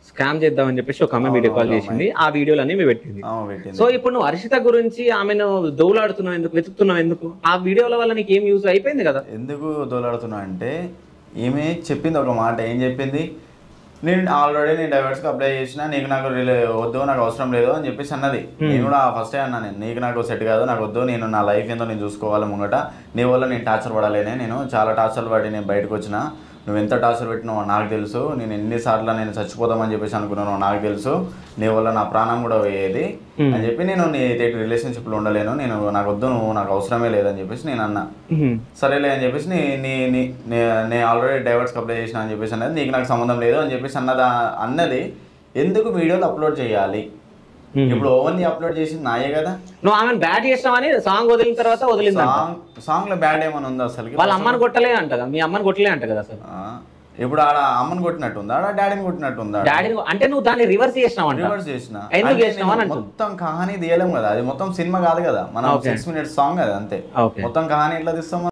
Scam చేద్దామని చెప్పేసి ఒక అమ్మాయి వీడియో కాల్ చేసింది. ఆ వీడియోలన్నీ మేము పెట్టింది. సో ఇప్పుడు నువ్వు హర్షిత గురించి ఆమెను దౌలాడుతున్నావు ఎందుకు, వెతుకుతున్నావు ఎందుకు? ఆ వీడియోల వల్ల నీకు ఏం యూజ్ అయిపోయింది కదా? ఎందుకు దౌలాడుతున్నావు అంటే ఈమె చెప్పింది ఒక మాట. ఏం చెప్పింది? నేను ఆల్రెడీ నేను డైవర్స్కి అప్లై చేసిన, నీకు నాకు వద్దు, నాకు అవసరం లేదు అని చెప్పేసి అన్నది. నేను కూడా ఫస్టే అన్నాను, నీకు నాకు సెట్ కాదు, నాకు వద్దు, నేను నా లైఫ్ ఏందో నేను చూసుకోవాలి ముంగట, నీ వల్ల నేను టార్చర్ పడాలేనే, నేను చాలా టార్చర్ పడి నేను బయటకు వచ్చిన, నువ్వు ఎంత టార్చర్ పెట్టినావో నాకు తెలుసు, నేను ఎన్నిసార్లు నేను చచ్చిపోదామని చెప్పేసి అనుకున్నాను నాకు తెలుసు, నీ వల్ల నా ప్రాణం కూడా పోయేది అని చెప్పి నేను నీ రిలేషన్షిప్లో ఉండలేను, నేను నాకు వద్దు, నువ్వు నాకు అవసరమే లేదని చెప్పేసి నేను అన్నా. సరేలే అని చెప్పేసి నేను ఆల్రెడీ డైవర్స్కి అప్లై చేసిన అని చెప్పేసి అన్నది, నీకు నాకు సంబంధం లేదు అని చెప్పేసి అన్నది. ఎందుకు వీడియోలు అప్లోడ్ చేయాలి? ఇప్పుడు ఓవన్నీ అప్లోడ్ చేసింది నాయే కదా. నువ్వు ఆమెను బ్యాడ్ చేసినావని సాంగ్ వదిలిన తర్వాత వదిలింది. సాంగ్ లో బ్యాడ్ ఏమైనా ఉందా అసలు? వాళ్ళ అమ్మని కొట్టలే అంట కదా, మీ అమ్మని కొట్టలే అంట కదా అసలు. ఇప్పుడు ఆడ అమ్మని కొట్టినట్టుందా, ఆడ డాడీని కొట్టినట్టుందా? డాడీని అంటే నువ్వు దాన్ని రివర్స్ చేసినావు. రివర్స్ చేసిన ఎందుకు చేసినావు? మొత్తం కహానీ తీయలేము కదా, అది మొత్తం సినిమా కాదు కదా, మనం 6 minutes సాంగ్ అది అంతే. మొత్తం కహానీ ఎట్లా తీస్తాం?